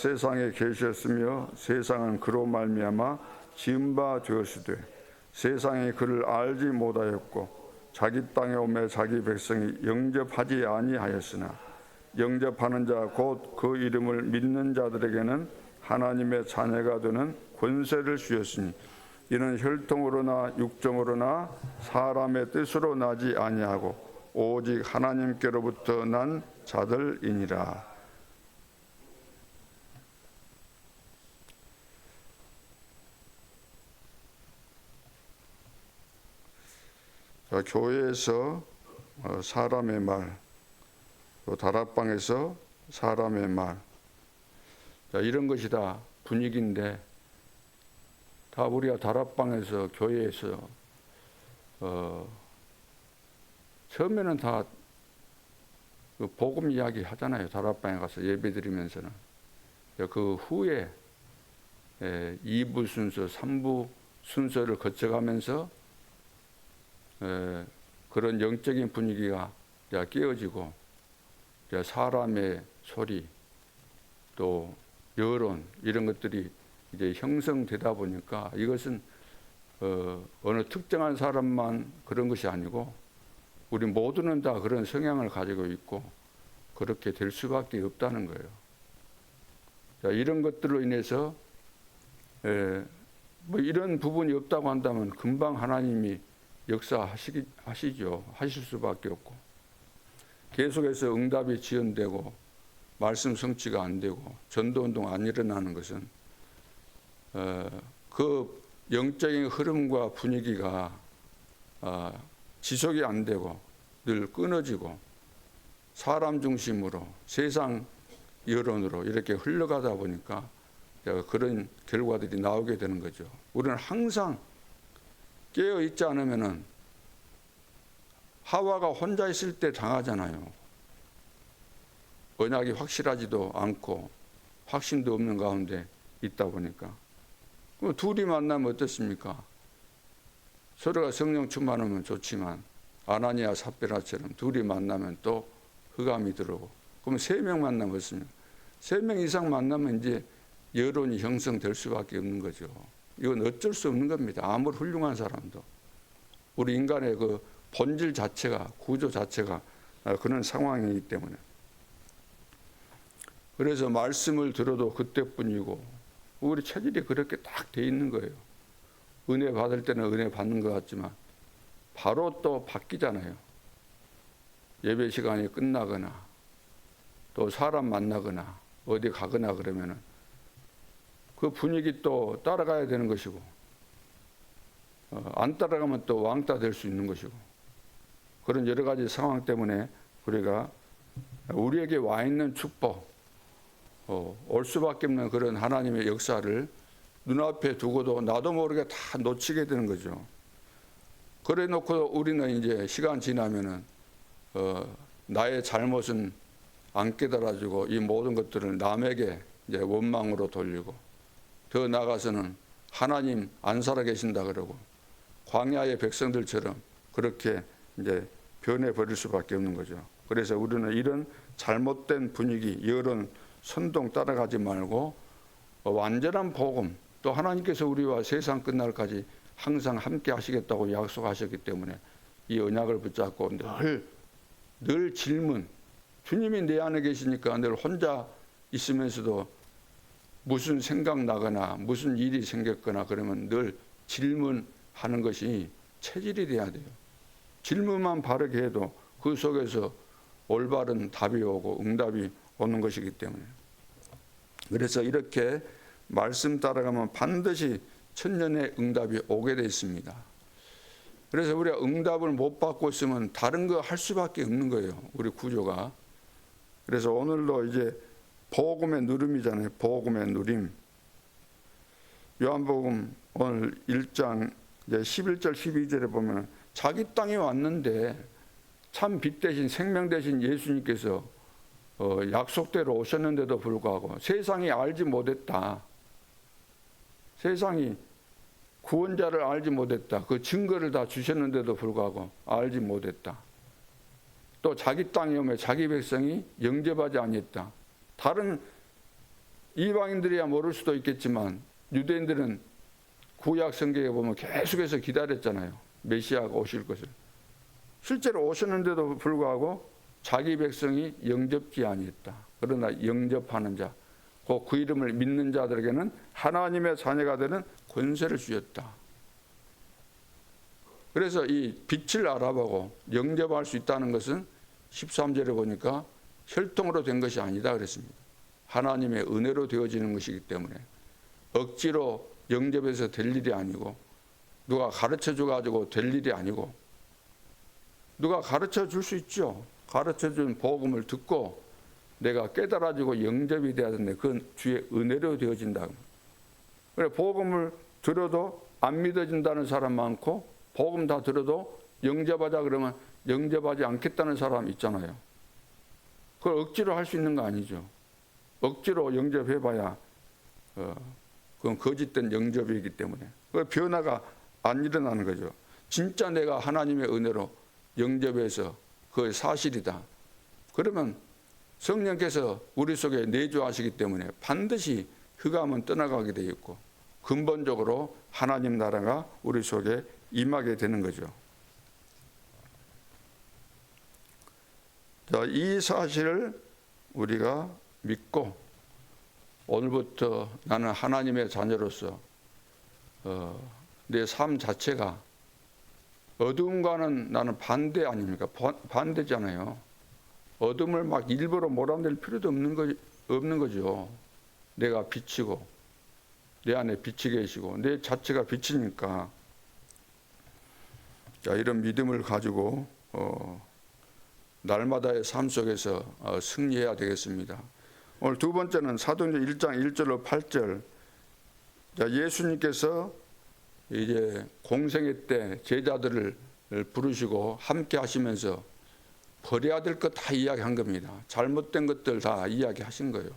세상에 계셨으며 세상은 그로 말미암아 지은 바 되었으되 세상이 그를 알지 못하였고 자기 땅에 오매 자기 백성이 영접하지 아니하였으나 영접하는 자 곧 그 이름을 믿는 자들에게는 하나님의 자녀가 되는 권세를 주었으니 이는 혈통으로나 육정으로나 사람의 뜻으로 나지 아니하고 오직 하나님께로부터 난 자들이니라. 자, 교회에서 사람의 말, 또 다락방에서 사람의 말, 자, 이런 것이 다 분위기인데 다 우리가 다락방에서 교회에서 처음에는 다 그 복음 이야기 하잖아요. 다락방에 가서 예배 드리면서는. 그 후에 2부 순서, 3부 순서를 거쳐가면서 그런 영적인 분위기가 깨어지고 사람의 소리 또 여론 이런 것들이 이제 형성되다 보니까 이것은 어느 특정한 사람만 그런 것이 아니고 우리 모두는 다 그런 성향을 가지고 있고 그렇게 될 수밖에 없다는 거예요. 자, 이런 것들로 인해서 뭐 이런 부분이 없다고 한다면 금방 하나님이 역사하시죠. 하실 수밖에 없고 계속해서 응답이 지연되고 말씀 성취가 안 되고 전도운동 안 일어나는 것은 그 영적인 흐름과 분위기가 지속이 안 되고 늘 끊어지고 사람 중심으로 세상 여론으로 이렇게 흘러가다 보니까 그런 결과들이 나오게 되는 거죠. 우리는 항상 깨어 있지 않으면은 하와가 혼자 있을 때 당하잖아요. 언약이 확실하지도 않고 확신도 없는 가운데 있다 보니까. 그럼 둘이 만나면 어떻습니까? 서로가 성령 충만하면 좋지만 아나니아 삽비라처럼 둘이 만나면 또 흑암이 들어오고 그럼 3명 만나면 어떻습니까? 3명 이상 만나면 이제 여론이 형성될 수밖에 없는 거죠. 이건 어쩔 수 없는 겁니다. 아무리 훌륭한 사람도. 우리 인간의 그 본질 자체가, 구조 자체가 그런 상황이기 때문에. 그래서 말씀을 들어도 그때뿐이고 우리 체질이 그렇게 딱 돼 있는 거예요. 은혜 받을 때는 은혜 받는 것 같지만 바로 또 바뀌잖아요. 예배 시간이 끝나거나 또 사람 만나거나 어디 가거나 그러면은 그 분위기 또 따라가야 되는 것이고 안 따라가면 또 왕따 될 수 있는 것이고 그런 여러 가지 상황 때문에 우리가 우리에게 와 있는 축복 올 수밖에 없는 그런 하나님의 역사를 눈앞에 두고도 나도 모르게 다 놓치게 되는 거죠. 그래 놓고 우리는 이제 시간 지나면은 나의 잘못은 안 깨달아지고 이 모든 것들을 남에게 이제 원망으로 돌리고 더 나아가서는 하나님 안 살아계신다 그러고 광야의 백성들처럼 그렇게 이제 변해버릴 수밖에 없는 거죠. 그래서 우리는 이런 잘못된 분위기, 여론, 선동 따라가지 말고 완전한 복음, 또 하나님께서 우리와 세상 끝날까지 항상 함께 하시겠다고 약속하셨기 때문에 이 언약을 붙잡고 늘 질문, 주님이 내 안에 계시니까 늘 혼자 있으면서도 무슨 생각나거나 무슨 일이 생겼거나 그러면 늘 질문하는 것이 체질이 돼야 돼요. 질문만 바르게 해도 그 속에서 올바른 답이 오고 응답이 오는 것이기 때문에. 그래서 이렇게 말씀 따라가면 반드시 천년의 응답이 오게 돼 있습니다. 그래서 우리가 응답을 못 받고 있으면 다른 거 할 수밖에 없는 거예요. 우리 구조가. 그래서 오늘도 이제 복음의 누림이잖아요. 복음의 누림. 요한복음 오늘 1장 이제 11절 12절에 보면 자기 땅에 왔는데 참 빛 대신 생명 대신 예수님께서 약속대로 오셨는데도 불구하고 세상이 알지 못했다. 세상이 구원자를 알지 못했다. 그 증거를 다 주셨는데도 불구하고 알지 못했다. 또 자기 땅에 오면 자기 백성이 영접하지 아니했다. 다른 이방인들이야 모를 수도 있겠지만 유대인들은 구약 성경에 보면 계속해서 기다렸잖아요. 메시아가 오실 것을. 실제로 오셨는데도 불구하고 자기 백성이 영접지 아니했다. 그러나 영접하는 자, 그 이름을 믿는 자들에게는 하나님의 자녀가 되는 권세를 주셨다. 그래서 이 빛을 알아보고 영접할 수 있다는 것은 13절에 보니까 혈통으로 된 것이 아니다 그랬습니다. 하나님의 은혜로 되어지는 것이기 때문에 억지로 영접해서 될 일이 아니고, 누가 가르쳐 줘가지고 될 일이 아니고, 누가 가르쳐 줄 수 있죠. 가르쳐 준 복음을 듣고 내가 깨달아지고 영접이 돼야 되는데 그건 주의 은혜로 되어진다. 그래, 복음을 들어도 안 믿어진다는 사람 많고, 복음 다 들어도 영접하자 그러면 영접하지 않겠다는 사람 있잖아요. 그걸 억지로 할 수 있는 거 아니죠. 억지로 영접해봐야 그건 거짓된 영접이기 때문에 그 변화가 안 일어나는 거죠. 진짜 내가 하나님의 은혜로 영접해서 그게 사실이다. 그러면 성령께서 우리 속에 내주하시기 때문에 반드시 흑암은 떠나가게 되어 있고 근본적으로 하나님 나라가 우리 속에 임하게 되는 거죠. 자, 이 사실을 우리가 믿고 오늘부터 나는 하나님의 자녀로서 내 삶 자체가 어둠과는 나는 반대 아닙니까? 반대잖아요. 어둠을 막 일부러 몰아낼 필요도 없는 거죠. 내가 빛이고 내 안에 빛이 계시고 내 자체가 빛이니까. 자, 이런 믿음을 가지고 날마다의 삶 속에서 승리해야 되겠습니다. 오늘 두 번째는 사도행전 1장 1절로 8절. 자, 예수님께서 이제 공생애 때 제자들을 부르시고 함께 하시면서 버려야 될 것 다 이야기한 겁니다. 잘못된 것들 다 이야기하신 거예요.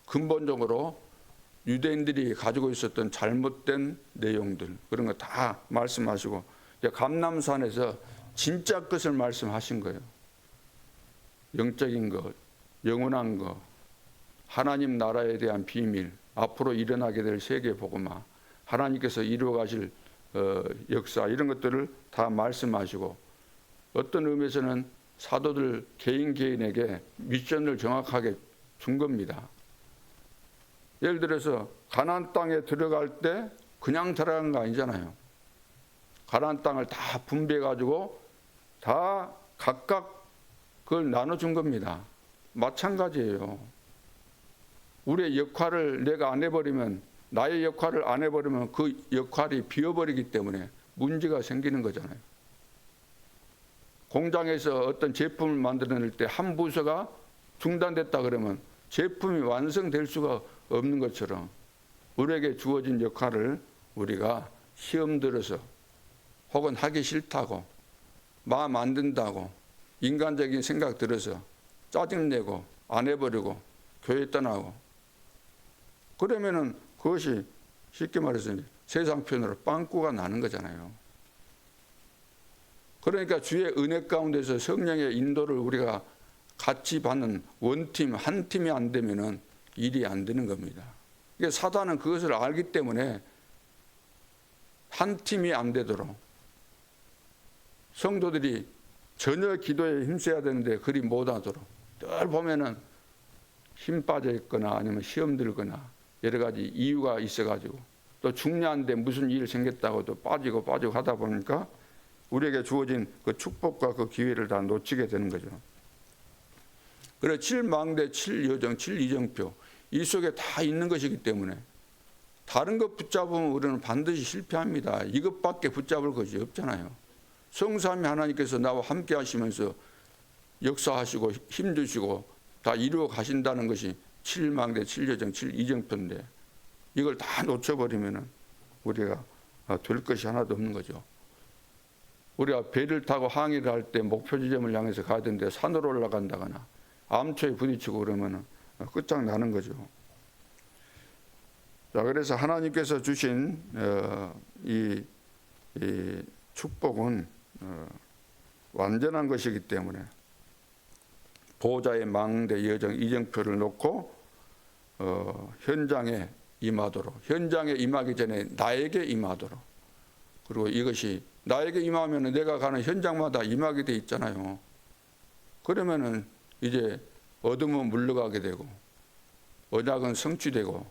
근본적으로 유대인들이 가지고 있었던 잘못된 내용들, 그런 거 다 말씀하시고 이제 감람산에서 진짜 것을 말씀하신 거예요. 영적인 것, 영원한 것, 하나님 나라에 대한 비밀, 앞으로 일어나게 될 세계 복음화, 하나님께서 이루어 가실 역사, 이런 것들을 다 말씀하시고, 어떤 의미에서는 사도들 개인에게 미션을 정확하게 준 겁니다. 예를 들어서 가나안 땅에 들어갈 때 그냥 들어간 거 아니잖아요. 가나안 땅을 다 분배해 가지고 다 각각 그걸 나눠준 겁니다. 마찬가지예요. 우리의 역할을 내가 안 해버리면, 나의 역할을 안 해버리면 그 역할이 비어버리기 때문에 문제가 생기는 거잖아요. 공장에서 어떤 제품을 만들어낼 때 한 부서가 중단됐다 그러면 제품이 완성될 수가 없는 것처럼 우리에게 주어진 역할을 우리가 시험 들어서 혹은 하기 싫다고 마음 안 든다고 인간적인 생각 들어서 짜증내고 안 해버리고 교회 떠나고 그러면은 그것이 쉽게 말해서 세상 표현으로 빵꾸가 나는 거잖아요. 그러니까 주의 은혜 가운데서 성령의 인도를 우리가 같이 받는 원팀, 한 팀이 안 되면은 일이 안 되는 겁니다. 그러니까 사단은 그것을 알기 때문에 한 팀이 안 되도록 성도들이 전혀 기도에 힘써야 되는데 그리 못하도록 늘 보면은 힘 빠져 있거나 아니면 시험 들거나 여러 가지 이유가 있어가지고 또 중요한데 무슨 일 생겼다고 또 빠지고 하다 보니까 우리에게 주어진 그 축복과 그 기회를 다 놓치게 되는 거죠. 그래서 7망대, 7여정, 7이정표 이 속에 다 있는 것이기 때문에 다른 것 붙잡으면 우리는 반드시 실패합니다. 이것밖에 붙잡을 것이 없잖아요. 성삼위 하나님께서 나와 함께 하시면서 역사하시고 힘주시고 다 이루어 가신다는 것이 7망대, 7여정, 7이정표인데 이걸 다 놓쳐버리면 우리가 될 것이 하나도 없는 거죠. 우리가 배를 타고 항해를 할 때 목표 지점을 향해서 가야 되는데 산으로 올라간다거나 암초에 부딪히고 그러면 끝장나는 거죠. 자, 그래서 하나님께서 주신 이 축복은 완전한 것이기 때문에 보호자의 망대, 여정, 이정표를 놓고 현장에 임하도록, 현장에 임하기 전에 나에게 임하도록. 그리고 이것이 나에게 임하면 내가 가는 현장마다 임하게 돼 있잖아요. 그러면은 이제 어둠은 물러가게 되고 언약은 성취되고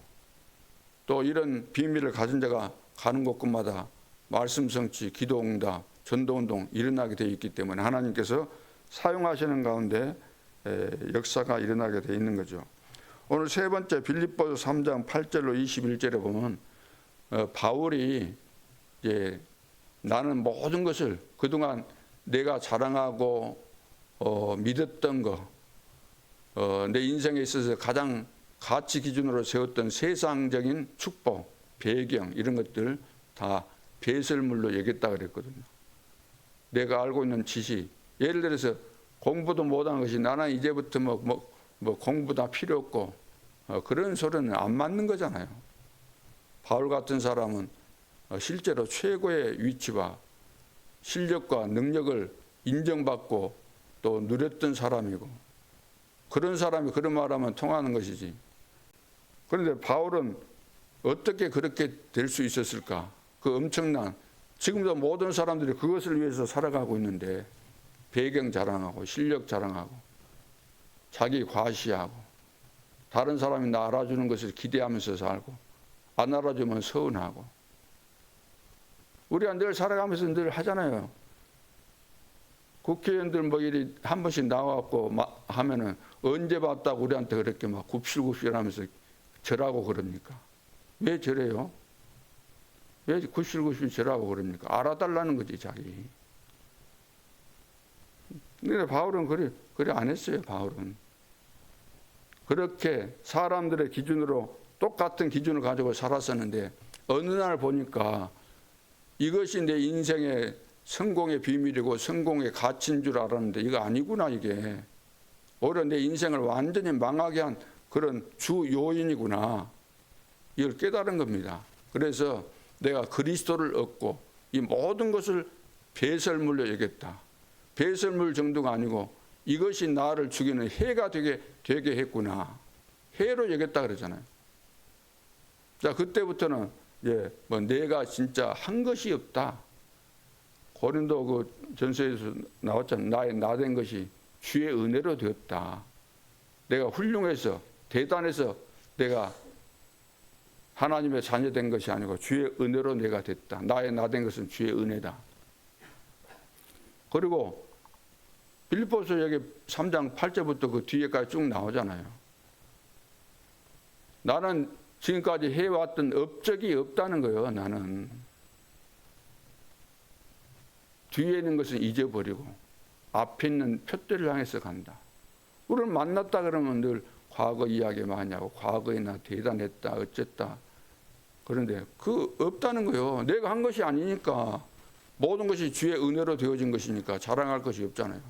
또 이런 비밀을 가진 자가 가는 곳곳마다 말씀 성취, 기도 응답, 전도 운동 일어나게 되어 있기 때문에 하나님께서 사용하시는 가운데 역사가 일어나게 되어 있는 거죠. 오늘 세 번째 빌립보서 3장 8절로 21절에 보면 바울이 이제 나는 모든 것을 그동안 내가 자랑하고 믿었던 거, 내 인생에 있어서 가장 가치 기준으로 세웠던 세상적인 축복, 배경 이런 것들 다 배설물로 여겼다 그랬거든요. 내가 알고 있는 지식, 예를 들어서 공부도 못하는 것이 나는 이제부터 뭐 공부 다 필요 없고 그런 소리는 안 맞는 거잖아요. 바울 같은 사람은 실제로 최고의 위치와 실력과 능력을 인정받고 또 누렸던 사람이고 그런 사람이 그런 말하면 통하는 것이지. 그런데 바울은 어떻게 그렇게 될 수 있었을까? 그 엄청난, 지금도 모든 사람들이 그것을 위해서 살아가고 있는데 배경 자랑하고 실력 자랑하고 자기 과시하고 다른 사람이 나 알아주는 것을 기대하면서 살고 안 알아주면 서운하고 우리가 늘 살아가면서 늘 하잖아요. 국회의원들 뭐 이리 한 번씩 나와갖고 하면은 언제 봤다고 우리한테 그렇게 막 굽실굽실하면서 절하고 그럽니까? 왜 저래요? 왜 굽실굽실 절하고 그럽니까? 알아달라는 거지 자기. 근데 바울은 그래 안 했어요. 바울은 그렇게 사람들의 기준으로 똑같은 기준을 가지고 살았었는데 어느 날 보니까 이것이 내 인생의 성공의 비밀이고 성공의 가치인 줄 알았는데 이거 아니구나. 이게 오히려 내 인생을 완전히 망하게 한 그런 주 요인이구나. 이걸 깨달은 겁니다. 그래서 내가 그리스도를 얻고 이 모든 것을 배설물로 여겼다. 배설물 정도가 아니고 이것이 나를 죽이는 해가 되게 했구나. 해로 여겼다 그러잖아요. 자, 그때부터는 뭐 내가 진짜 한 것이 없다. 고린도 그 전서에서 나왔잖아요. 나의 나된 것이 주의 은혜로 되었다. 내가 훌륭해서 대단해서 내가 하나님의 자녀된 것이 아니고 주의 은혜로 내가 됐다. 나의 나된 것은 주의 은혜다. 그리고 빌립보서 여기 3장 8절부터 그 뒤에까지 쭉 나오잖아요. 나는 지금까지 해왔던 업적이 없다는 거예요. 나는 뒤에 있는 것은 잊어버리고 앞에 있는 표대를 향해서 간다. 우리를 만났다 그러면 늘 과거 이야기 많이 하고 과거에 나 대단했다 어쨌다. 그런데 그 없다는 거예요. 내가 한 것이 아니니까 모든 것이 주의 은혜로 되어진 것이니까 자랑할 것이 없잖아요.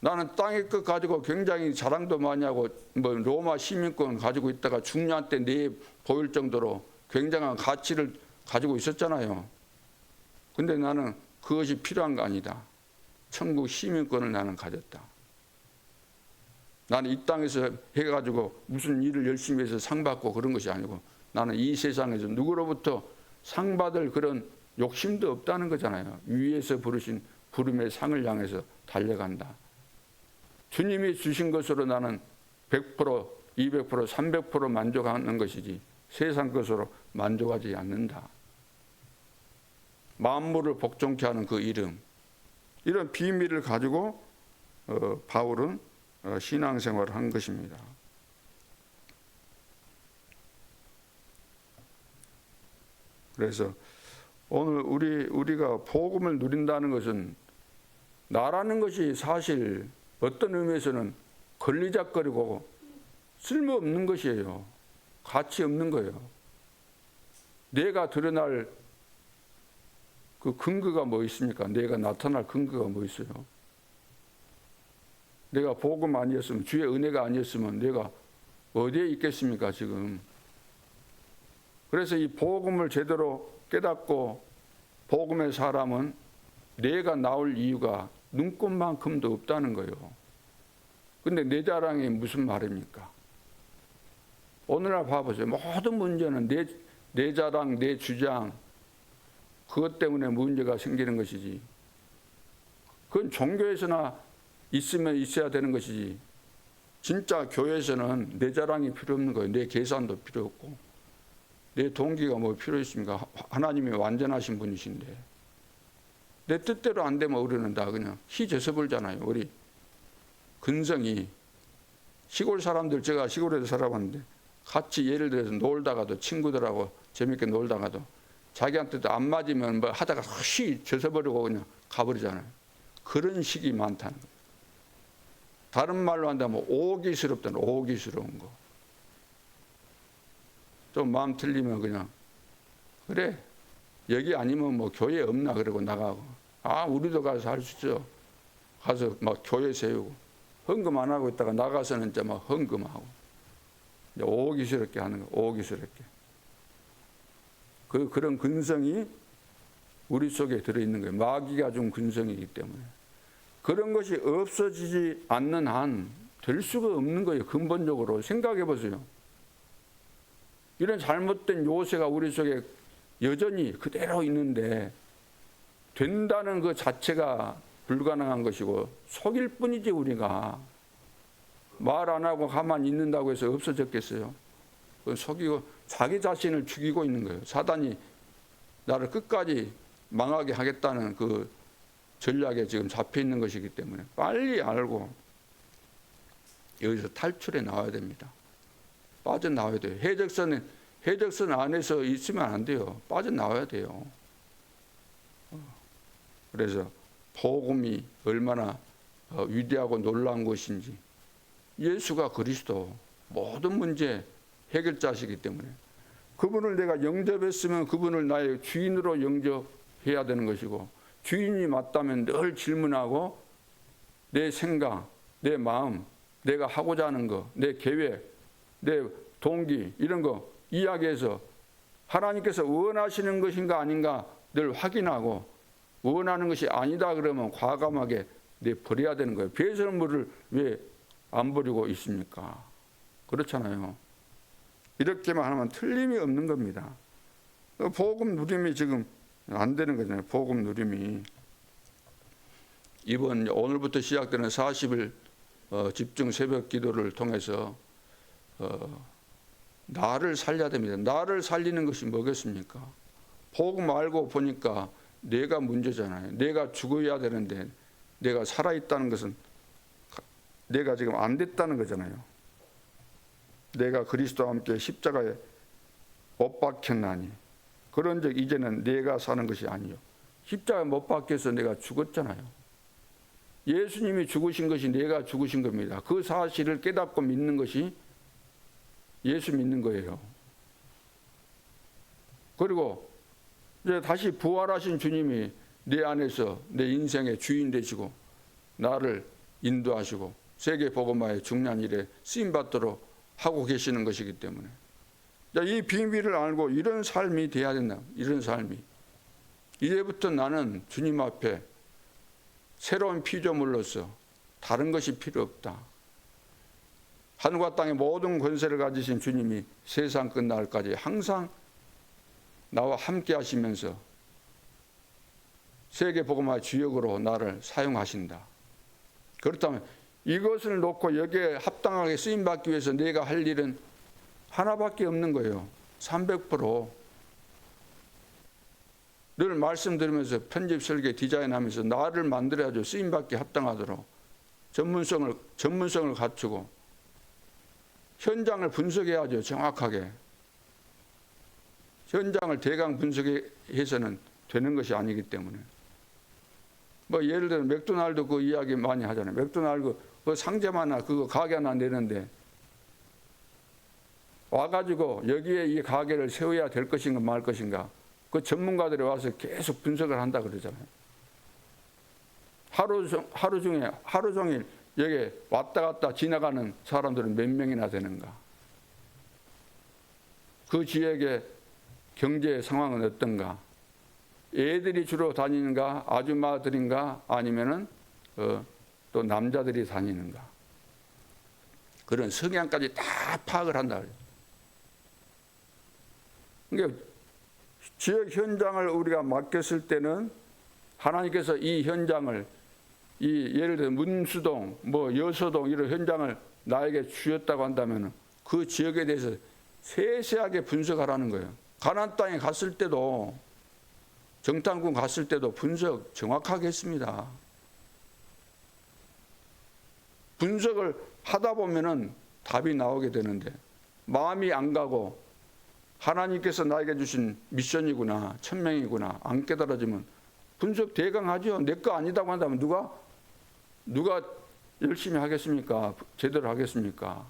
나는 땅의 것 가지고 굉장히 자랑도 많이 하고 뭐 로마 시민권 가지고 있다가 중요한 때 내 보일 정도로 굉장한 가치를 가지고 있었잖아요. 근데 나는 그것이 필요한 거 아니다. 천국 시민권을 나는 가졌다. 나는 이 땅에서 해가지고 무슨 일을 열심히 해서 상 받고 그런 것이 아니고 나는 이 세상에서 누구로부터 상 받을 그런 욕심도 없다는 거잖아요. 위에서 부르신 부름의 상을 향해서 달려간다. 주님이 주신 것으로 나는 100%, 200%, 300% 만족하는 것이지 세상 것으로 만족하지 않는다. 만물을 복종케 하는 그 이름, 이런 비밀을 가지고 바울은 신앙생활을 한 것입니다. 그래서 오늘 우리가 복음을 누린다는 것은 나라는 것이 사실 어떤 의미에서는 걸리작거리고 쓸모없는 것이에요. 가치 없는 거예요. 내가 드러날 그 근거가 뭐 있습니까? 내가 나타날 근거가 뭐 있어요? 내가 복음 아니었으면, 주의 은혜가 아니었으면 내가 어디에 있겠습니까, 지금? 그래서 이 복음을 제대로 깨닫고 복음의 사람은 내가 나올 이유가 눈꼽만큼도 없다는 거예요. 근데 내 자랑이 무슨 말입니까? 오늘날 봐보세요. 모든 문제는 내 자랑, 내 주장, 그것 때문에 문제가 생기는 것이지. 그건 종교에서나 있으면 있어야 되는 것이지. 진짜 교회에서는 내 자랑이 필요 없는 거예요. 내 계산도 필요 없고. 내 동기가 뭐 필요 있습니까? 하나님이 완전하신 분이신데. 내 뜻대로 안 되면 우리는 다 그냥 희재서불잖아요. 우리 근성이. 시골 사람들, 제가 시골에서 살아봤는데 같이 예를 들어서 놀다가도 친구들하고 재밌게 놀다가도 자기한테도 안 맞으면 뭐 하다가 혹시 져서버리고 그냥 가버리잖아요. 그런 식이 많다는 거예요. 다른 말로 한다면 오기스럽다는, 오기스러운 거. 좀 마음 틀리면 그냥 그래 여기 아니면 뭐 교회 없나 그러고 나가고, 아 우리도 가서 할 수 있죠. 가서 막 교회 세우고 헌금 안 하고 있다가 나가서는 이제 막 헌금하고 이제 오기스럽게 하는 거. 오기스럽게. 그런 근성이 우리 속에 들어있는 거예요. 마귀가 준 근성이기 때문에. 그런 것이 없어지지 않는 한 될 수가 없는 거예요. 근본적으로 생각해 보세요. 이런 잘못된 요새가 우리 속에 여전히 그대로 있는데 된다는 그 자체가 불가능한 것이고 속일 뿐이지. 우리가 말 안 하고 가만히 있는다고 해서 없어졌겠어요? 속이고 자기 자신을 죽이고 있는 거예요. 사단이 나를 끝까지 망하게 하겠다는 그 전략에 지금 잡혀 있는 것이기 때문에 빨리 알고 여기서 탈출해 나와야 됩니다. 빠져나와야 돼요. 해적선 안에서 있으면 안 돼요. 빠져나와야 돼요. 그래서 복음이 얼마나 위대하고 놀라운 것인지, 예수가 그리스도 모든 문제 해결자시기 때문에 그분을 내가 영접했으면 그분을 나의 주인으로 영접해야 되는 것이고, 주인이 맞다면 늘 질문하고 내 생각, 내 마음, 내가 하고자 하는 거, 내 계획, 내 동기 이런 거 이야기해서 하나님께서 원하시는 것인가 아닌가 늘 확인하고, 원하는 것이 아니다 그러면 과감하게 내버려야 되는 거예요. 배설물을 왜 안 버리고 있습니까? 그렇잖아요. 이렇게만 하면 틀림이 없는 겁니다. 복음 누림이 지금 안 되는 거잖아요. 복음 누림이. 오늘부터 시작되는 40일 집중 새벽 기도를 통해서 나를 살려야 됩니다. 나를 살리는 것이 뭐겠습니까? 복음 알고 보니까 내가 문제잖아요. 내가 죽어야 되는데 내가 살아있다는 것은 내가 지금 안 됐다는 거잖아요. 내가 그리스도와 함께 십자가에 못 박혔나니 그런즉 이제는 내가 사는 것이 아니요 십자가에 못 박혀서 내가 죽었잖아요. 예수님이 죽으신 것이 내가 죽으신 겁니다. 그 사실을 깨닫고 믿는 것이 예수 믿는 거예요. 그리고 이제 다시 부활하신 주님이 내 안에서 내 인생의 주인 되시고 나를 인도하시고 세계 복음화의 중요한 일에 쓰임 받도록 하고 계시는 것이기 때문에 이 비밀을 알고 이런 삶이 돼야 된다. 이런 삶이. 이제부터 나는 주님 앞에 새로운 피조물로서 다른 것이 필요 없다. 하늘과 땅의 모든 권세를 가지신 주님이 세상 끝날까지 항상 나와 함께 하시면서 세계 복음화의 주역으로 나를 사용하신다. 그렇다면 이것을 놓고 여기에 합당하게 쓰임받기 위해서 내가 할 일은 하나밖에 없는 거예요. 300%. 늘 말씀드리면서 편집, 설계, 디자인하면서 나를 만들어야죠. 쓰임받기 합당하도록. 전문성을 갖추고 현장을 분석해야죠. 정확하게. 현장을 대강 분석해서는 되는 것이 아니기 때문에. 뭐 예를 들어 맥도날드 그 이야기 많이 하잖아요. 맥도날드 그 상점 하나 그거 가게 하나 내는데 와가지고 여기에 이 가게를 세워야 될 것인가 말 것인가 그 전문가들이 와서 계속 분석을 한다 그러잖아요. 하루 종일 여기 왔다 갔다 지나가는 사람들은 몇 명이나 되는가? 그 지역의 경제 상황은 어떤가? 애들이 주로 다니는가? 아줌마들인가? 아니면은 또 남자들이 다니는가? 그런 성향까지 다 파악을 한다. 그러니까 지역 현장을 우리가 맡겼을 때는 하나님께서 이 현장을 예를 들어 문수동, 여서동 이런 현장을 나에게 주셨다고 한다면 그 지역에 대해서 세세하게 분석하라는 거예요. 가나안 땅에 갔을 때도 정탐꾼 갔을 때도 분석 정확하게 했습니다. 분석을 하다 보면은 답이 나오게 되는데 마음이 안 가고 하나님께서 나에게 주신 미션이구나, 천명이구나 안 깨달아지면 분석 대강하죠. 내 거 아니다고 한다면 누가 열심히 하겠습니까? 제대로 하겠습니까?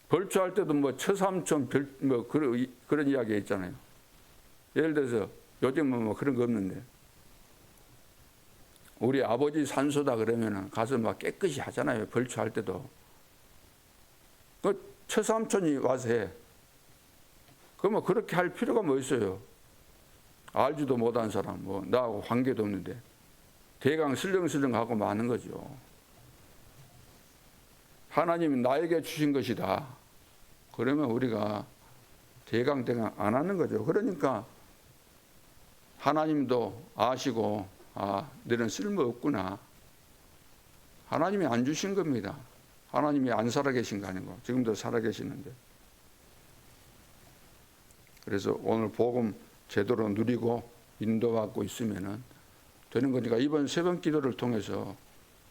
벌초할 때도 처삼촌 그런 이야기 있잖아요. 예를 들어서 요즘은 그런 거 없는데 우리 아버지 산소다 그러면은 가서 깨끗이 하잖아요. 벌초할 때도. 그 처삼촌이 와서 해. 그러면 그렇게 할 필요가 뭐 있어요? 알지도 못한 사람, 나하고 관계도 없는데 대강 슬렁슬렁 하고 마는 거죠. 하나님이 나에게 주신 것이다. 그러면 우리가 대강 안 하는 거죠. 그러니까 하나님도 아시고 너는 쓸모없구나. 하나님이 안 주신 겁니다. 하나님이 안 살아계신 거 아니고 지금도 살아계시는데. 그래서 오늘 복음 제대로 누리고 인도받고 있으면 되는 거니까 이번 새벽 기도를 통해서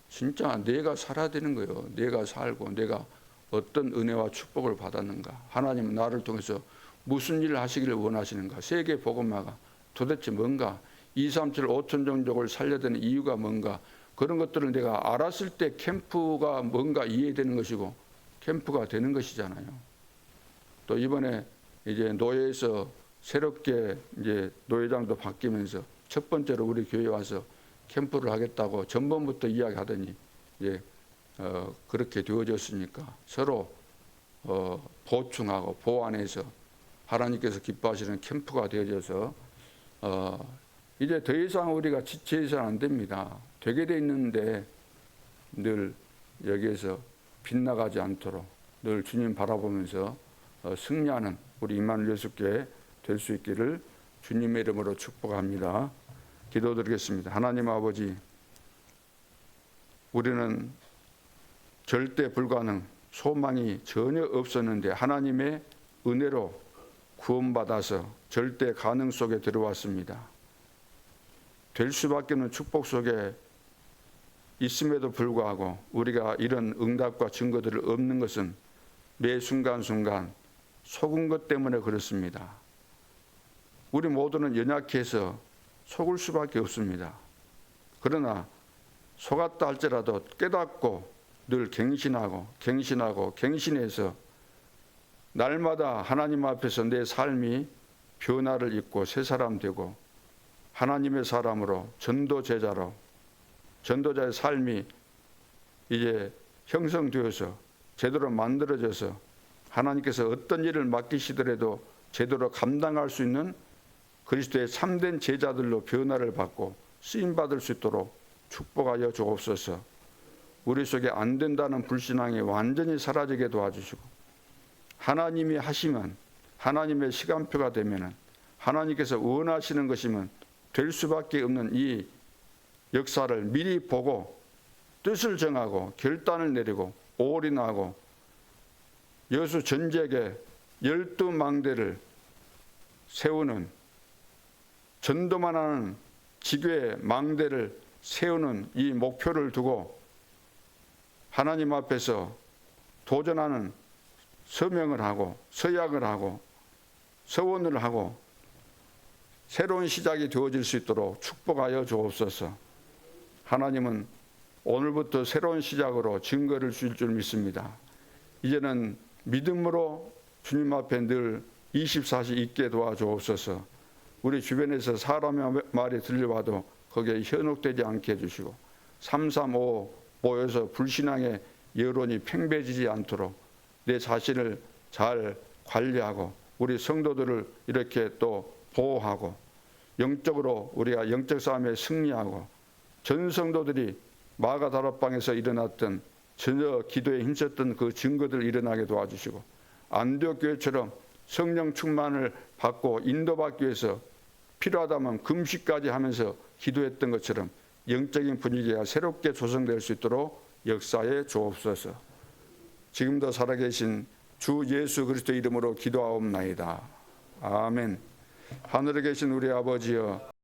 진짜 내가 살아야 되는 거예요. 내가 살고 내가 어떤 은혜와 축복을 받았는가. 하나님은 나를 통해서 무슨 일을 하시기를 원하시는가. 세계 복음화가 도대체 뭔가. 237 5천 종족을 살려야 되는 이유가 뭔가. 그런 것들을 내가 알았을 때 캠프가 뭔가 이해되는 것이고 캠프가 되는 것이잖아요. 또 이번에 이제 노예에서 새롭게 이제 노회장도 바뀌면서 첫 번째로 우리 교회 와서 캠프를 하겠다고 전번부터 이야기하더니 이제 그렇게 되어졌으니까 서로 보충하고 보완해서 하나님께서 기뻐하시는 캠프가 되어져서 이제 더 이상 우리가 지체해서는 안 됩니다. 되게 돼 있는데 늘 여기에서 빗나가지 않도록 늘 주님 바라보면서 승리하는 우리 임마누엘 예수께 될 수 있기를 주님의 이름으로 축복합니다. 기도드리겠습니다. 하나님 아버지, 우리는 절대 불가능, 소망이 전혀 없었는데 하나님의 은혜로 구원받아서 절대 가능 속에 들어왔습니다. 될 수밖에 없는 축복 속에 있음에도 불구하고 우리가 이런 응답과 증거들을 얻는 것은 매 순간순간 속은 것 때문에 그렇습니다. 우리 모두는 연약해서 속을 수밖에 없습니다. 그러나 속았다 할지라도 깨닫고 늘 갱신해서 날마다 하나님 앞에서 내 삶이 변화를 입고 새 사람 되고 하나님의 사람으로 전도자의 삶이 이제 형성되어서 제대로 만들어져서 하나님께서 어떤 일을 맡기시더라도 제대로 감당할 수 있는 그리스도의 참된 제자들로 변화를 받고 쓰임받을 수 있도록 축복하여 주옵소서. 우리 속에 안 된다는 불신앙이 완전히 사라지게 도와주시고 하나님이 하시면 하나님의 시간표가 되면 하나님께서 원하시는 것이면 될 수밖에 없는 이 역사를 미리 보고 뜻을 정하고 결단을 내리고 올인하고 여수 전지역에 12망대를 세우는 전도만 하는 지교의 망대를 세우는 이 목표를 두고 하나님 앞에서 도전하는 서명을 하고 서약을 하고 서원을 하고 새로운 시작이 되어질 수 있도록 축복하여 주옵소서. 하나님은 오늘부터 새로운 시작으로 증거를 주실 줄 믿습니다. 이제는 믿음으로 주님 앞에 늘 24시 있게 도와주옵소서. 우리 주변에서 사람의 말이 들려와도 거기에 현혹되지 않게 해주시고 335 모여서 불신앙의 여론이 팽배지지 않도록 내 자신을 잘 관리하고 우리 성도들을 이렇게 또 보호하고 영적으로 우리가 영적 싸움에 승리하고 전 성도들이 마가 다락방에서 일어났던 전혀 기도에 힘썼던 그 증거들 일어나게 도와주시고, 안디옥 교회처럼 성령 충만을 받고 인도받기 위해서 필요하다면 금식까지 하면서 기도했던 것처럼 영적인 분위기가 새롭게 조성될 수 있도록 역사에 주옵소서. 지금도 살아계신 주 예수 그리스도 이름으로 기도하옵나이다. 아멘. 하늘에 계신 우리 아버지여,